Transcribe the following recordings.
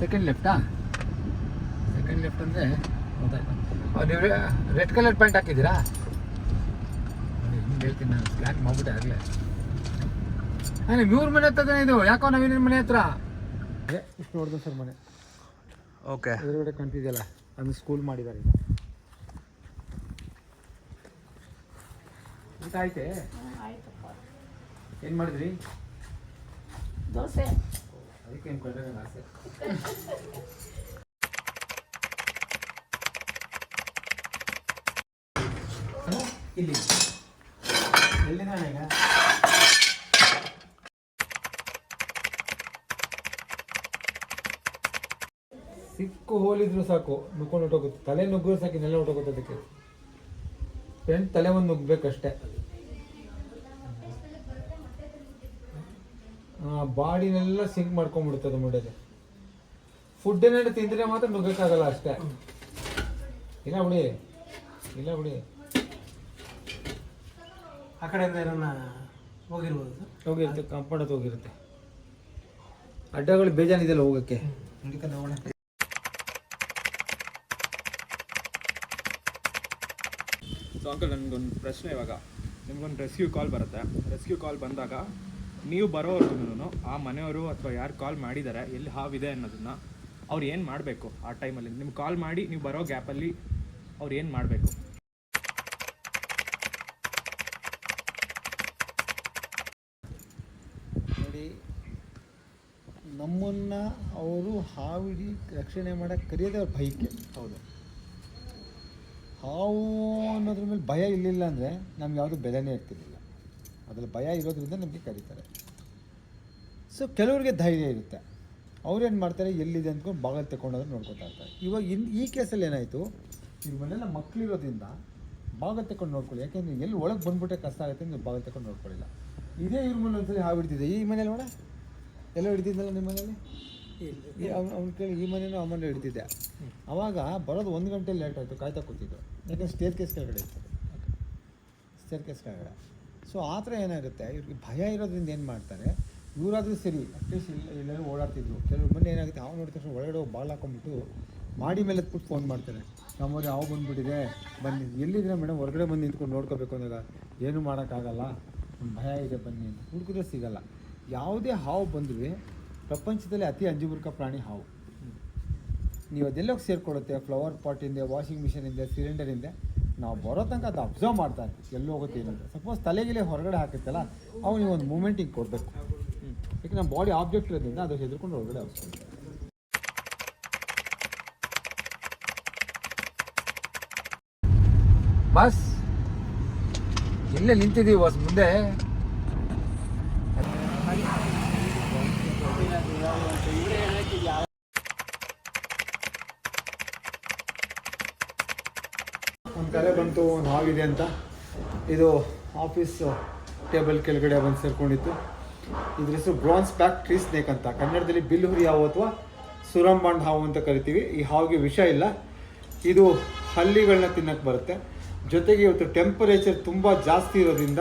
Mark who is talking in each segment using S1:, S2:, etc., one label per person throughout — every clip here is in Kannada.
S1: ಸೆಕೆಂಡ್ ಲೆಫ್ಟಾ? ಸೆಕೆಂಡ್ ಲೆಫ್ಟ್ ಅಂದರೆ ಗೊತ್ತಾಯ್ತು. ನೀವು ರೆಡ್ ಕಲರ್ ಪ್ಯಾಂಟ್ ಹಾಕಿದ್ದೀರಾ? ಹಿಂಗೆ ಹೇಳ್ತೀನಿ ನಾನು, ಪ್ಲ್ಯಾನ್ ಮಾಡ್ಬಿಟ್ಟೆ ಆಗಲೇ. ನಿಮ್ಮ ಇವ್ರ ಮನೆ ಹತ್ರ ಇದು ಯಾಕೋ ನವೀನ ಮನೆ ಹತ್ರ ಇಷ್ಟು ನೋಡಿದ್ರು ಸರ್ ಮನೆ.
S2: ಓಕೆ,
S1: ಎದುರುಗಡೆ ಕಾಣ್ತಿದೆಯಲ್ಲ, ಅದು ಸ್ಕೂಲ್ ಮಾಡಿದ್ದಾರೆ ಈಗ. ಊಟ ಆಯ್ತೆ? ಏನು ಮಾಡಿದ್ರಿ?
S3: ದೋಸೆ.
S1: ಅದಕ್ಕೆ ಏನು ಕೊಟ್ಟರೆ ಆಸೆ. ಇಲ್ಲಿ ಎಲ್ಲಿಂದ ಈಗ ಸಿಕ್ಕು ಹೋಲಿದ್ರು ಸಾಕು, ನುಗ್ಕೊಂಡು ಹೊಟ್ಟೋಗುತ್ತೆ. ತಲೆ ನುಗ್ಗಿದ್ರು ಸಾಕು, ನೆಲ್ಲ ಹೊಟ್ಟೋಗುತ್ತೆ. ಅದಕ್ಕೆ ಫ್ರೆಂಡ್ ತಲೆ ಒಂದು ನುಗ್ಬೇಕಷ್ಟೆ. ಬಾಡಿನೆಲ್ಲ ಸಿಂಕ್ ಮಾಡ್ಕೊಂಡ್ಬಿಡ್ತದೆ ಮುಂಡೆಗೆ. ಫುಡ್ ಏನಾದ್ರು ತಿಂದರೆ ಮಾತ್ರ ನುಗ್ಗಕ್ಕಾಗಲ್ಲ ಅಷ್ಟೇ. ಇಲ್ಲ ಬಿಡಿ, ಇಲ್ಲ ಬಿಡಿ.
S4: ಆ ಕಡೆಯಿಂದ ಏನನ್ನ ಹೋಗಿರ್ಬೋದು,
S1: ಹೋಗಿರುತ್ತೆ, ಕಾಂಪೌಂಡ್ ಹತ್ರ ಹೋಗಿರುತ್ತೆ. ಅಡ್ಡಗಳು ಬೇಜಾನಿದೆಯಲ್ಲ ಹೋಗೋಕ್ಕೆ.
S2: ಸೊ ಅಂಕಲ್, ನನಗೊಂದು ಪ್ರಶ್ನೆ. ಇವಾಗ ನಿಮ್ಗೊಂದು ರೆಸ್ಕ್ಯೂ ಕಾಲ್ ಬರುತ್ತೆ. ರೆಸ್ಕ್ಯೂ ಕಾಲ್ ಬಂದಾಗ ನೀವು ಬರೋವರೆಗೂ ಆ ಮನೆಯವರು ಅಥವಾ ಯಾರು ಕಾಲ್ ಮಾಡಿದ್ದಾರೆ ಎಲ್ಲಿ ಹಾವಿದೆ ಅನ್ನೋದನ್ನು ಅವ್ರು ಏನು ಮಾಡಬೇಕು? ಆ ಟೈಮಲ್ಲಿ ನಿಮ್ಗೆ ಕಾಲ್ ಮಾಡಿ ನೀವು ಬರೋ ಗ್ಯಾಪಲ್ಲಿ ಅವ್ರು ಏನು ಮಾಡಬೇಕು?
S1: ನೋಡಿ, ನಮ್ಮನ್ನು ಅವರು ಹಾವಿಡಿ ರಕ್ಷಣೆ ಮಾಡೋಕ್ಕೆ ಕರೆಯೋದೇ ಅವ್ರ ಭಯಕ್ಕೆ.
S2: ಹೌದು,
S1: ಹಾವು ಅನ್ನೋದ್ರ ಮೇಲೆ ಭಯ ಇರಲಿಲ್ಲ ಅಂದರೆ ನಮ್ಗೆ ಯಾವುದು ಬೆಲೆನೇ ಇರ್ತಿರಲಿಲ್ಲ. ಅದ್ರಲ್ಲಿ ಭಯ ಇರೋದ್ರಿಂದ ನಮಗೆ ಕರೀತಾರೆ. ಸೊ ಕೆಲವ್ರಿಗೆ ಧೈರ್ಯ ಇರುತ್ತೆ, ಅವ್ರೇನು ಮಾಡ್ತಾರೆ, ಎಲ್ಲಿದೆ ಅಂದ್ಕೊಂಡು ಬಾಗಿಲು ತಗೊಂಡೋದ್ರೆ ನೋಡ್ಕೊತಾ ಇರ್ತಾರೆ. ಇವಾಗ ಈ ಕೇಸಲ್ಲಿ ಏನಾಯಿತು, ಇವ್ರ ಮನೆಯಲ್ಲ ಮಕ್ಕಳಿರೋದ್ರಿಂದ ಬಾಗಿಲು ತಗೊಂಡು ನೋಡ್ಕೊಳ್ಳಿ. ಯಾಕೆಂದರೆ ಎಲ್ಲಿ ಒಳಗೆ ಬಂದ್ಬಿಟ್ಟೆ ಕಷ್ಟ ಆಗುತ್ತೆ, ನೀವು ಬಾಗಿಲು ತಗೊಂಡು ನೋಡ್ಕೊಳ್ಳಿಲ್ಲ. ಇದೇ ಇವ್ರ ಮೇಲೆ ಒಂದ್ಸಲಿ ಹಾವು ಹಿಡ್ದಿದೆ. ಈ ಮನೇಲಿ ಒಳ ಎಲ್ಲ ಹಿಡ್ದಿದ್ದಲ್ಲ ನಿಮ್ಮ ಮನೇಲಿ? ಅವ್ನು ಕೇಳಿ ಈ ಮನೇನೂ ಆ ಮನೇಲಿ ಹಿಡ್ದಿದ್ದೆ. ಆವಾಗ ಬರೋದು 1 ಗಂಟೆ ಲೇಟ್ ಆಯಿತು, ಕಾಯ್ತಾ ಕೂತಿದ್ದು. ಯಾಕಂದರೆ ಸ್ಟೇರ್ ಕೇಸ್ ಕೆಳಗಡೆ ಇತ್ತು, ಸ್ಟೇರ್ ಕೇಸ್ ಕೆಳಗಡೆ. ಸೊ ಆ ಥರ ಏನಾಗುತ್ತೆ, ಇವ್ರಿಗೆ ಭಯ ಇರೋದ್ರಿಂದ ಏನು ಮಾಡ್ತಾರೆ, ಇವರಾದರೂ ಸರಿ ಅಟ್ಲೀಸ್ಟ್ ಎಲ್ಲರೂ ಓಡಾಡ್ತಿದ್ರು. ಕೆಲವ್ರು ಬಂದು ಏನಾಗುತ್ತೆ, ಹಾವು ನೋಡಿದ ತಕ್ಷಣ ಒಳಗಡೆ ಹೋಗಿ ಬಾಲ್ ಹಾಕೊಂಡ್ಬಿಟ್ಟು ಮಾಡಿ ಮೇಲೆ ಎತ್ಬಿಟ್ಟು ಫೋನ್ ಮಾಡ್ತಾರೆ, ನಮ್ಮವ್ರು ಹಾವು ಬಂದುಬಿಟ್ಟಿದೆ ಬನ್ನಿ. ಎಲ್ಲಿದ್ರೆ ಮೇಡಮ್? ಹೊರಗಡೆ ಬಂದು ನಿಂತ್ಕೊಂಡು ನೋಡ್ಕೋಬೇಕು ಅಂದಾಗ ಏನೂ ಮಾಡೋಕ್ಕಾಗಲ್ಲ, ಭಯ ಇದೆ ಬನ್ನಿ ಅಂತ ಹುಡುಕಿದ್ರೆ ಸಿಗಲ್ಲ. ಯಾವುದೇ ಹಾವು ಬಂದರೂ ಪ್ರಪಂಚದಲ್ಲಿ ಅತಿ ಅಂಜುಬುರ್ಕ ಪ್ರಾಣಿ ಹಾವು. ನೀವು ಅದೆಲ್ಲೋಗಿ ಸೇರಿಕೊಡುತ್ತೆ, ಫ್ಲವರ್ ಪಾಟಿಂದ, ವಾಷಿಂಗ್ ಮಿಷಿನಿಂದ, ಸಿಲಿಂಡರಿಂದ. ನಾವು ಬರೋ ತನಕ ಅದು ಅಬ್ಸರ್ವ್ ಮಾಡ್ತಾ ಇರ್ತೀವಿ ಎಲ್ಲಿ ಹೋಗುತ್ತೆ ಏನಂತ. ಸಪೋಸ್ ತಲೆಗಿಲೆ ಹೊರಗಡೆ ಹಾಕುತ್ತಲ್ಲ, ಅವು ನೀವು ಒಂದು ಮೂಮೆಂಟಿಗೆ ಕೊಡಬೇಕು. ಯಾಕೆ ನಮ್ಮ ಬಾಡಿ ಆಬ್ಜೆಕ್ಟ್ ಇರೋದ್ರಿಂದ ಅದು ಹೆದರ್ಕೊಂಡು ಹೊರಗಡೆ ಹೋಗ್ತೀವಿ. ಬಸ್ ಇಲ್ಲೇ ನಿಂತಿದ್ದೀವಿ ಬಸ್ ಮುಂದೆ. ಒಂದು ಕರೆ ಬಂತು, ಒಂದು ಹಾವಿದೆ ಅಂತ. ಇದು ಆಫೀಸ್ ಟೇಬಲ್ ಕೆಳಗಡೆ ಬಂದು ಸೇರ್ಕೊಂಡಿತ್ತು. ಇದ್ರ ಹೆಸರು ಬ್ರಾನ್ಸ್ ಬ್ಯಾಕ್ ಟ್ರೀ ಸ್ನೇಕ್ ಅಂತ. ಕನ್ನಡದಲ್ಲಿ ಬಿಲ್ಲುಹುರಿ ಹಾವು ಅಥವಾ ಸುರಂಬಾಂಡ್ ಹಾವು ಅಂತ ಕರಿತೀವಿ. ಈ ಹಾವಿಗೆ ವಿಷ ಇಲ್ಲ, ಇದು ಹಲ್ಲಿಗಳನ್ನ ತಿನ್ನಕ್ಕೆ ಬರುತ್ತೆ. ಜೊತೆಗೆ ಇವತ್ತು ಟೆಂಪರೇಚರ್ ತುಂಬ ಜಾಸ್ತಿ ಇರೋದ್ರಿಂದ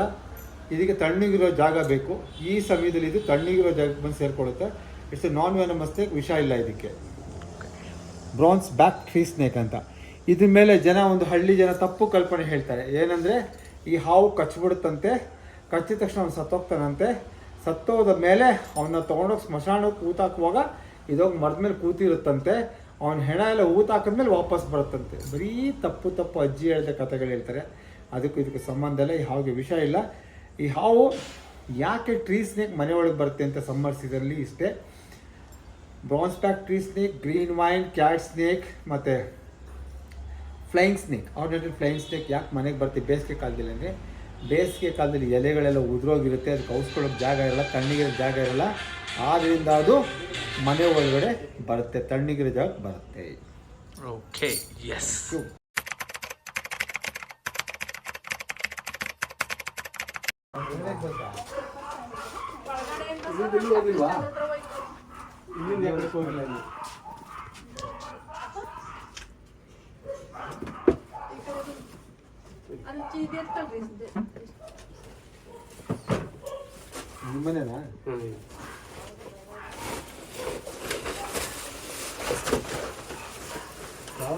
S1: ಇದಕ್ಕೆ ತಣ್ಣಗಿರೋ ಜಾಗ ಬೇಕು. ಈ ಸಮಯದಲ್ಲಿ ಇದು ತಣ್ಣಗಿರೋ ಜಾಗಕ್ಕೆ ಬಂದು ಸೇರಿಕೊಳ್ಳುತ್ತೆ. It's a non venomous snake, ವಿಷ ಇಲ್ಲ ಇದಕ್ಕೆ. ಬ್ರಾನ್ಸ್ ಬ್ಯಾಕ್ ಟ್ರೀ ಸ್ನೇಕ್ ಅಂತ. ಇದ್ರ ಮೇಲೆ ಒಂದು ಹಳ್ಳಿ ಜನ ತಪ್ಪು ಕಲ್ಪನೆ ಹೇಳ್ತಾರೆ. ಏನಂದರೆ, ಈ ಹಾವು ಕಚ್ಚಿಬಿಡುತ್ತಂತೆ, ಕಚ್ಚಿದ ತಕ್ಷಣ ಅವ್ನು ಸತ್ತೋಗ್ತಾನಂತೆ. ಸತ್ತೋದ ಮೇಲೆ ಅವನ್ನ ತೊಗೊಂಡೋಗಿ ಸ್ಮಶಾನಕ್ಕೆ ಊತಾಕುವಾಗ ಇದೋಗಿ ಮರದ ಮೇಲೆ ಕೂತಿರುತ್ತಂತೆ. ಅವನ ಹೆಣ ಎಲ್ಲ ಊತಾಕಿದ್ಮೇಲೆ ವಾಪಸ್ ಬರುತ್ತಂತೆ. ಬರೀ ತಪ್ಪು ಅಜ್ಜಿ ಹೇಳಿದ ಕಥೆಗಳು ಹೇಳ್ತಾರೆ. ಅದಕ್ಕೂ ಇದಕ್ಕೆ ಸಂಬಂಧ ಇಲ್ಲ. ಈ ಹಾವಿಗೆ ವಿಷ ಇಲ್ಲ. ಈ ಹಾವು ಯಾಕೆ ಟ್ರೀ ಸ್ನೇಕ್ ಮನೆ ಒಳಗೆ ಬರುತ್ತೆ ಅಂತ ಸಮ್ಮರ್ ಸೀಸನಲ್ಲಿ ಇಷ್ಟೇ. Bronze back tree snake, green vine cat snake ಮತ್ತು flying snake. Ordinary flying snake ಯಾಕೆ ಮನೆಗೆ ಬರ್ತೀವಿ ಬೇಸಿಗೆ ಕಾಲದಲ್ಲಿ ಅಂದರೆ, ಬೇಸಿಗೆ ಕಾಲದಲ್ಲಿ ಎಲೆಗಳೆಲ್ಲ ಉದುರೋಗಿರುತ್ತೆ, ಅದಕ್ಕೆ ಔಸ್ಕೊಳ್ಳೋಕೆ ಜಾಗ ಇರಲ್ಲ, ತಣ್ಣಗಿರೋ ಜಾಗ ಇರಲ್ಲ. ಆದ್ದರಿಂದ ಅದು ಮನೆ ಒಳಗಡೆ ಬರುತ್ತೆ, ತಣ್ಣಗಿರೋ ಜಾಗ ಬರುತ್ತೆ.
S2: Okay, yes.
S1: ನಿಮ್ಮನೇನಾ?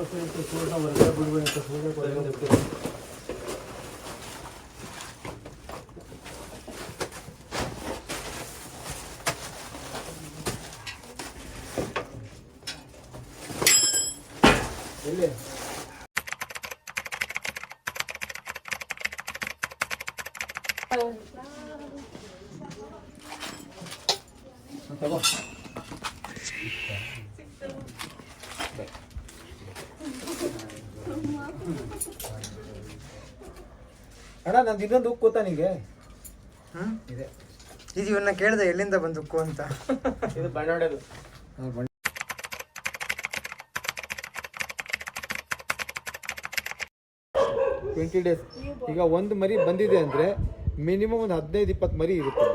S1: ಸೈಡ್ ಸೂರ್ಯ ಹೊರಗಡೆ ಬಿಡ್ಬೇಡಿ ಅಂತ ಸೂರ್ಯ ಕೊಡ್ಬೇಕು. ಎಲ್ಲಿ ತಗೋ ಅಣ್ಣ ನಂದು ಇನ್ನೊಂದು ಉಕ್ಕು ಗೊತ್ತಾ ನಿಂಗೆ? ಇದೆ
S5: ಇದು ಇವನ್ನ ಕೇಳಿದೆ ಎಲ್ಲಿಂದ ಬಂದು ಉಕ್ಕು ಅಂತ.
S4: ಇದು ಬಣ್ಣಾಡೋದು.
S1: 20 ಡೇಸ್. ಈಗ ಒಂದು ಮರಿ ಬಂದಿದೆ ಅಂದರೆ ಮಿನಿಮಮ್ ಒಂದು 15-20 ಮರಿ ಇರುತ್ತೆ.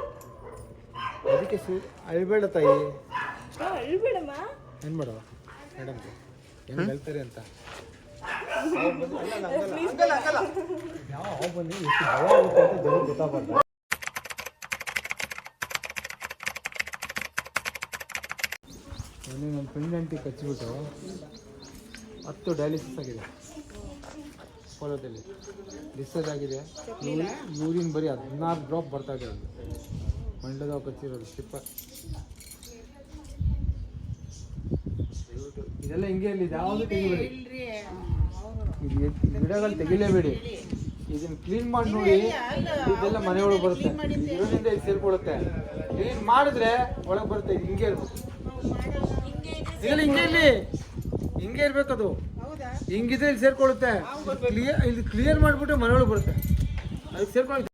S1: ಅದಕ್ಕೆ ಅಳ್ಬೇಡ ತಾಯಿ, ಏನು ಮಾಡೋ ಮೇಡಮ್ ಏನು ಹೇಳ್ತಾರೆ ಅಂತ. ಯಾವ ಹಾವು ಬಂದು ಎಷ್ಟು ಭಯ ಆಗುತ್ತೆ ಅಂತ ಜನ ಗೊತ್ತಾಗಬಾರ್ದು. ನನ್ನ ಫ್ರೆಂಡ್ ಆಂಟಿ ಕಚ್ಚಿಬಿಟ್ಟು 10 ಡಯಾಲಿಸಿಸ್ ಆಗಿದೆ. ಪೋಲೋದಲ್ಲಿ ಡಿಸ್ಚಾರ್ಜ್ ಆಗಿದೆ. ಯೂರಿನ್ ಬರೀ 16 ಡ್ರಾಪ್ ಬರ್ತಾ ಇದೆ. ಮಂಡ್ಯದಾಗ ಕಚ್ಚಿರೋದು ಸ್ಲಿಪ್ಪರ್. ಇದೆಲ್ಲ ಹಿಂಗೆ ಇಲ್ಲಿ ಯಾವುದು ತೆಗಿಬೇಡಿ, ಗಿಡಗಳು ತೆಗಿಲೇಬೇಡಿ. ಇದನ್ನ ಕ್ಲೀನ್ ಮಾಡಿ ನೋಡಿ, ಇದೆಲ್ಲ ಮನೆ ಒಳಗೆ ಬರುತ್ತೆ. ಇದರಿಂದ ಇದು ಸೇರ್ಕೊಳ್ಳುತ್ತೆ. ಕ್ಲೀನ್ ಮಾಡಿದ್ರೆ ಒಳಗೆ ಬರುತ್ತೆ. ಇದು ಹಿಂಗೆ ಇರ್ಬೇಕು, ಇದೆಲ್ಲ ಹಿಂಗೆ ಇಲ್ಲಿ ಹಿಂಗೆ ಇರ್ಬೇಕದು. ಹಿಂಗಿದ್ರೆ ಇಲ್ಲಿ ಸೇರ್ಕೊಳ್ಳುತ್ತೆ. ಇಲ್ಲಿ ಕ್ಲಿಯರ್ ಮಾಡಿಬಿಟ್ಟು ಮನೆ ಒಳಗೆ ಬರುತ್ತೆ. ಅದಕ್ಕೆ ಸೇರ್ಕೊಳ್ಳುತ್ತೆ.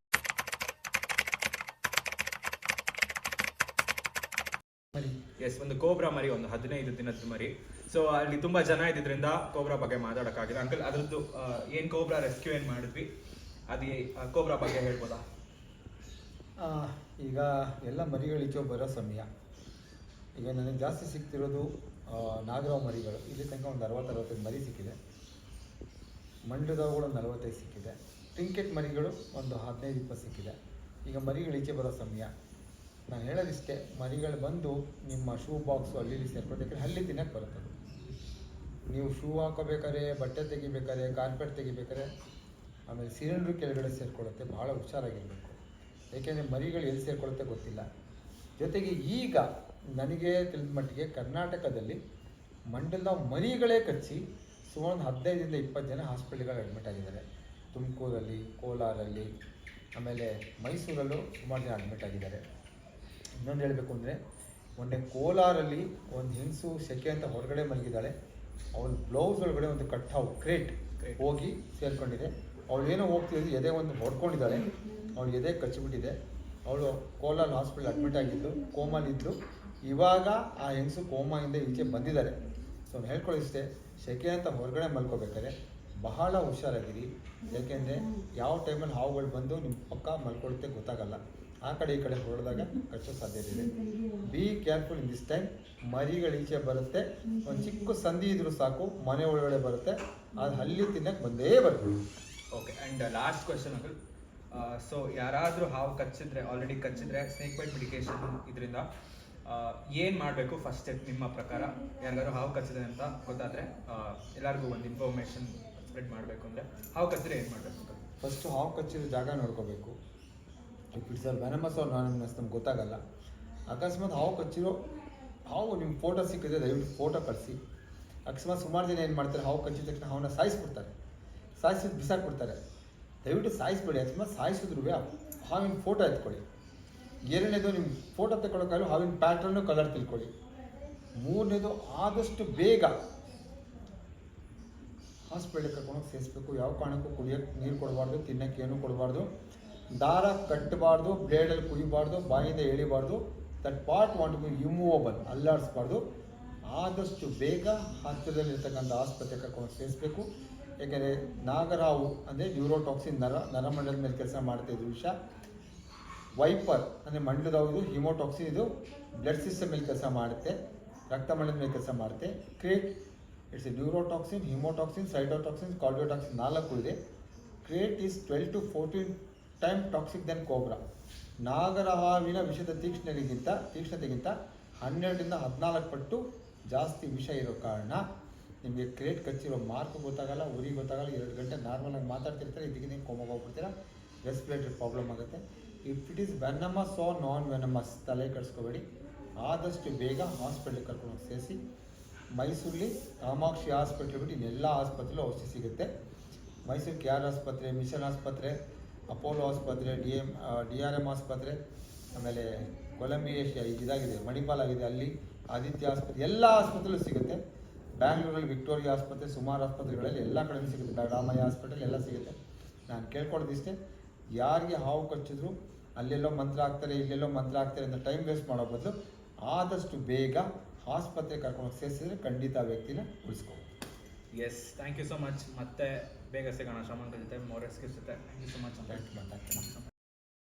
S2: ಎಸ್, ಒಂದು ಕೋಬ್ರಾ ಮರಿ, ಒಂದು 15 ದಿನದ ಮರಿ. ಸೊ ಅಲ್ಲಿ ತುಂಬಾ ಜನ ಇದ್ದಿದ್ರಿಂದ ಕೋಬ್ರಾ ಬಗ್ಗೆ ಮಾತಾಡೋಕ್ಕಾಗಿಲ್ಲ. ಅಂಕಲ್, ಅದ್ರದ್ದು ಏನು ಕೋಬ್ರಾ ರೆಸ್ಕ್ಯೂ ಏನು ಮಾಡಿದ್ವಿ, ಅದು ಕೋಬ್ರಾ ಬಗ್ಗೆ ಹೇಳ್ಬೋದಾ?
S1: ಈಗ ಎಲ್ಲ ಮರಿಗಳು ಈಚೆ ಬರೋ ಸಮಯ. ಈಗ ನನಗೆ ಜಾಸ್ತಿ ಸಿಗ್ತಿರೋದು ನಾಗರಾವ್ ಮರಿಗಳು. ಇಲ್ಲಿ ತನಕ ಒಂದು 60-65 ಮರಿ ಸಿಕ್ಕಿದೆ. ಮಂಡ್ಯದವುಗಳು 45 ಸಿಕ್ಕಿದೆ. ಟ್ರಿಂಕೆಟ್ ಮರಿಗಳು ಒಂದು 15-20 ಸಿಕ್ಕಿದೆ. ಈಗ ಮರಿಗಳು ಈಚೆ ಬರೋ ಸಮಯ. ನಾನು ಹೇಳೋದಿಷ್ಟೇ, ಮರಿಗಳು ಬಂದು ನಿಮ್ಮ ಶೂ ಬಾಕ್ಸು ಅಲ್ಲಿ ಇಲ್ಲಿ ಸೇರ್ಕೊಳ್ಬೇಕಾದ್ರೆ ಹಲ್ಲಿ ತಿನ್ನಕ್ಕೆ ಬರುತ್ತೆ. ನೀವು ಶೂ ಹಾಕೋಬೇಕಾದ್ರೆ, ಬಟ್ಟೆ ತೆಗಿಬೇಕಾದ್ರೆ, ಕಾರ್ಪೆಟ್ ತೆಗಿಬೇಕಾದ್ರೆ, ಆಮೇಲೆ ಸಿಲಿಂಡ್ರ್ ಕೆಳಗಡೆ ಸೇರಿಕೊಳ್ಳುತ್ತೆ. ಭಾಳ ಹುಷಾರಾಗಿರಬೇಕು. ಏಕೆಂದರೆ ಮರಿಗಳು ಎಲ್ಲಿ ಸೇರಿಕೊಳ್ಳುತ್ತೆ ಗೊತ್ತಿಲ್ಲ. ಜೊತೆಗೆ ಈಗ ನನಗೆ ತಿಳಿದ ಮಟ್ಟಿಗೆ ಕರ್ನಾಟಕದಲ್ಲಿ ಮಂಡಲ ಮರಿಗಳೇ ಕಚ್ಚಿ ಸುಮಾರು 15-20 ಜನ ಹಾಸ್ಪಿಟಲ್ಗಳು ಅಡ್ಮಿಟ್ ಆಗಿದ್ದಾರೆ. ತುಮಕೂರಲ್ಲಿ, ಕೋಲಾರಲ್ಲಿ, ಆಮೇಲೆ ಮೈಸೂರಲ್ಲೂ ಸುಮಾರು ಜನ ಅಡ್ಮಿಟ್ ಆಗಿದ್ದಾರೆ. ಇನ್ನೊಂದು ಹೇಳಬೇಕು ಅಂದರೆ, ಮೊನ್ನೆ ಕೋಲಾರಲ್ಲಿ ಒಂದು ಹೆಂಗಸು ಸೆಕೆ ಅಂತ ಹೊರಗಡೆ ಮಲಗಿದ್ದಾಳೆ. ಅವಳು ಬ್ಲೌಸ್ ಒಳಗಡೆ ಒಂದು ಕಟ್ಟಾವು ಕ್ರೇಟ್ ಹೋಗಿ ಸೇರಿಕೊಂಡಿದೆ. ಅವಳು ಏನೋ ಹೋಗ್ತಿದ್ದು ಎದೆ ಒಂದು ಹೊಡ್ಕೊಂಡಿದ್ದಾಳೆ. ಅವಳು ಎದೆ ಕಚ್ಚಿಬಿಟ್ಟಿದೆ. ಅವಳು ಕೋಲಾರ ಹಾಸ್ಪಿಟಲ್ ಅಡ್ಮಿಟ್ ಆಗಿದ್ದು, ಕೋಮಾಲಿದ್ದು. ಇವಾಗ ಆ ಹೆಂಗಸು ಕೋಮಾಯಿಂದ ಈಚೆ ಬಂದಿದ್ದಾರೆ. ಸೊ ನಾನು ಹೇಳ್ಕೊಳ್ಳಿಷ್ಟೇ, ಸೆಕೆ ಅಂತ ಹೊರಗಡೆ ಮಲ್ಕೋಬೇಕಾದ್ರೆ ಬಹಳ ಹುಷಾರಾಗಿರಿ. ಏಕೆಂದರೆ ಯಾವ ಟೈಮಲ್ಲಿ ಹಾವುಗಳು ಬಂದು ನಿಮ್ಮ ಪಕ್ಕ ಮಲ್ಕೊಳ್ಳುತ್ತೆ ಗೊತ್ತಾಗಲ್ಲ. ಆ ಕಡೆ ಈ ಕಡೆ ಹೊರಡಿದಾಗ ಕಚ್ಚೋ ಸಾಧ್ಯತೆ ಇದೆ. Be careful in this time. ಮರಿಗಳು ಈಚೆ ಬರುತ್ತೆ. ಒಂದು ಚಿಕ್ಕ ಸಂಧಿ ಇದ್ರೂ ಸಾಕು, ಮನೆ ಒಳಗಡೆ ಬರುತ್ತೆ. ಅದು ಹಲ್ಲಿ ತಿನ್ನಕ್ಕೆ ಬಂದೇ ಬರ್ತದೆ.
S2: Okay, and last question uncle. So ಯಾರಾದರೂ ಹಾವು ಕಚ್ಚಿದ್ರೆ, ಆಲ್ರೆಡಿ ಕಚ್ಚಿದ್ರೆ, ಸ್ನೇಕ್ ಬೈಟ್ ಮೆಡಿಕೇಶನ್ ಇದರಿಂದ ಏನು ಮಾಡಬೇಕು ಫಸ್ಟ್ ಸ್ಟೆಪ್ ನಿಮ್ಮ ಪ್ರಕಾರ? ಯಾರಿಗಾದ್ರು ಹಾವು ಕಚ್ಚಿದೆ ಅಂತ ಗೊತ್ತಾದರೆ ಎಲ್ಲರಿಗೂ ಒಂದು ಇನ್ಫಾರ್ಮೇಷನ್ ಸ್ಪ್ರೆಡ್ ಮಾಡಬೇಕು ಅಂದರೆ ಹಾವು ಕಚ್ಚಿದ್ರೆ ಏನು ಮಾಡಬೇಕು?
S1: ಫಸ್ಟು ಹಾವು ಕಚ್ಚಿರೋ ಜಾಗ ನೋಡ್ಕೋಬೇಕು. If it's are venomous or nonvenomous ನಮ್ಗೆ ಗೊತ್ತಾಗಲ್ಲ. ಅಕಸ್ಮಾತ್ ಹಾವು ಕಚ್ಚಿರೋ ಹಾವು ನಿಮ್ಮ ಫೋಟೋ ಸಿಕ್ಕಿದ್ರೆ ದಯವಿಟ್ಟು ಫೋಟೋ ಕಳಿಸಿ. ಅಕಸ್ಮಾತ್ ಸುಮಾರು ಜನ ಏನು ಮಾಡ್ತಾರೆ, ಹಾವು ಕಚ್ಚಿದ ತಕ್ಷಣ ಹಾವನ್ನ ಸಾಯಿಸ್ಬಿಡ್ತಾರೆ, ಸಾಯಿಸಿದ್ದು ಬಿಸಾಕ್ಬಿಡ್ತಾರೆ. ದಯವಿಟ್ಟು ಸಾಯಿಸ್ಬೇಡಿ. ಅಕಸ್ಮಾತ್ ಸಾಯಿಸಿದ್ರು ಹಾವಿನ ಫೋಟೋ ಎತ್ಕೊಳ್ಳಿ. ಎರಡನೇದು, ನಿಮ್ಮ ಫೋಟೋ ತಗೊಳ್ಳೋಕ್ಕಾಗಲ್ಲ ಹಾವಿನ ಪ್ಯಾಟ್ರನ್ನು ಕಲರ್ ತಿಳ್ಕೊಳ್ಳಿ. ಮೂರನೇದು, ಆದಷ್ಟು ಬೇಗ ಹಾಸ್ಪಿಟಲ್ಗೆ ಕರ್ಕೊಂಡೋಗಿ ಸೇರಿಸ್ಬೇಕು. ಯಾವ ಕಾರಣಕ್ಕೂ ಕುಡಿಯೋಕ್ಕೆ ನೀರು ಕೊಡಬಾರ್ದು, ತಿನ್ನೋಕ್ಕೆ ಏನೂ ಕೊಡಬಾರ್ದು, ದಾರ ಕಟ್ಟಬಾರ್ದು, ಬ್ಲೇಡಲ್ಲಿ ಕುಯ್ಯಬಾರ್ದು, ಬಾಯಿಂದ ಎಳಿಬಾರ್ದು. That part won't be removable, ಅಲ್ಲಾಡಿಸ್ಬಾರ್ದು. ಆದಷ್ಟು ಬೇಗ ಹತ್ತಿರದಲ್ಲಿರ್ತಕ್ಕಂಥ ಆಸ್ಪತ್ರೆ ಕರ್ಕೊಂಡು ಸೇರಿಸ್ಬೇಕು. ಏಕೆಂದರೆ ನಾಗರಾವು ಅಂದರೆ ನ್ಯೂರೋಟಾಕ್ಸಿನ್, ನರಮಂಡಲದ ಮೇಲೆ ಕೆಲಸ ಮಾಡ್ತಾಯಿದ್ದು ವಿಷ. ವೈಪರ್ ಅಂದರೆ ಮಂಡಲದವು, ಇದು ಹಿಮೋಟಾಕ್ಸಿನ್, ಇದು ಬ್ಲಡ್ ಸಿಸ್ಟಮ್ ಮೇಲೆ ಕೆಲಸ ಮಾಡುತ್ತೆ, ರಕ್ತಮಂಡಲದ ಮೇಲೆ ಕೆಲಸ ಮಾಡುತ್ತೆ. Krait it's a neurotoxin, haemotoxin, cytotoxin, cardiotoxin 4 ಇದೆ. Krait is 12 to 14 time toxic than cobra. ನಾಗರ ಹಾವಿನ ವಿಷದ ತೀಕ್ಷ್ಣತೆಗಿಂತ 12 to 14 ಪಟ್ಟು ಜಾಸ್ತಿ ವಿಷ ಇರೋ ಕಾರಣ ನಿಮಗೆ ಕ್ರೇಟ್ ಕಚ್ಚಿರೋ ಮಾರ್ಕ್ ಗೊತ್ತಾಗಲ್ಲ, ಉರಿ ಗೊತ್ತಾಗಲ್ಲ, 2 ಗಂಟೆ ನಾರ್ಮಲಾಗಿ ಮಾತಾಡ್ತಿರ್ತಾರೆ, ಇದಕ್ಕೆ ಕೋಮಾಗ ಹೋಗ್ಬಿಡ್ತೀರಾ, ರೆಸ್ಪಿರೇಟರಿ ಪ್ರಾಬ್ಲಮ್ ಆಗುತ್ತೆ. If it is venomous or non venomous ತಲೆ ಕೆಡಿಸ್ಕೋಬೇಡಿ, ಆದಷ್ಟು ಬೇಗ ಹಾಸ್ಪಿಟ್ಲಿಗೆ ಕರ್ಕೊಂಡೋಗಿ ಸೇರಿಸಿ. ಮೈಸೂರಲ್ಲಿ ಕಾಮಾಕ್ಷಿ ಹಾಸ್ಪಿಟ್ಲ್ ಬಿಟ್ಟು ಇನ್ನೆಲ್ಲ ಆಸ್ಪತ್ರೆಲೂ ಔಷಧಿ ಸಿಗುತ್ತೆ. ಮೈಸೂರು KR ಆಸ್ಪತ್ರೆ, ಮಿಷನ್ ಆಸ್ಪತ್ರೆ, ಅಪೋಲೋ ಆಸ್ಪತ್ರೆ, DRM ಆಸ್ಪತ್ರೆ, ಆಮೇಲೆ ಕೊಲಂಬಿಯೇಷ್ ಇದಾಗಿದೆ, ಮಣಿಪಾಲ್ ಆಗಿದೆ, ಅಲ್ಲಿ ಆದಿತ್ಯ ಆಸ್ಪತ್ರೆ, ಎಲ್ಲ ಆಸ್ಪತ್ರೆಲೂ ಸಿಗುತ್ತೆ. ಬ್ಯಾಂಗ್ಳೂರಲ್ಲಿ ವಿಕ್ಟೋರಿಯಾ ಆಸ್ಪತ್ರೆ, ಸುಮಾರು ಆಸ್ಪತ್ರೆಗಳಲ್ಲಿ ಎಲ್ಲ ಕಡೆಯೂ ಸಿಗುತ್ತೆ, ರಾಮಯ್ಯ ಹಾಸ್ಪಿಟಲ್ ಎಲ್ಲ ಸಿಗುತ್ತೆ. ನಾನು ಕೇಳ್ಕೊಡೋದಿಷ್ಟೇ, ಯಾರಿಗೆ ಹಾವು ಕಚ್ಚಿದ್ರು ಅಲ್ಲೆಲ್ಲೋ ಮಂತ್ರ ಹಾಕ್ತಾರೆ, ಇಲ್ಲೆಲ್ಲೋ ಮಂತ್ರ ಹಾಕ್ತಾರೆ ಅಂತ ಟೈಮ್ ವೇಸ್ಟ್ ಮಾಡೋ ಬದಲು ಆದಷ್ಟು ಬೇಗ ಆಸ್ಪತ್ರೆ ಕರ್ಕೊಂಡು ಸೇರಿಸಿದ್ರೆ ಖಂಡಿತ ಆ ವ್ಯಕ್ತಿನ ಉಳಿಸ್ಕೋಬೋದು.
S2: Yes, thank you so much. ಮತ್ತೆ ಬೇಗ ಸಿಗೋಣ ಶ್ರಮಂತ ಜೊತೆ, ಮೋರ್ ರೆಸ್ಕ್ಯೂಸ್ ಜೊತೆ. Thank you so much.
S1: Thank you.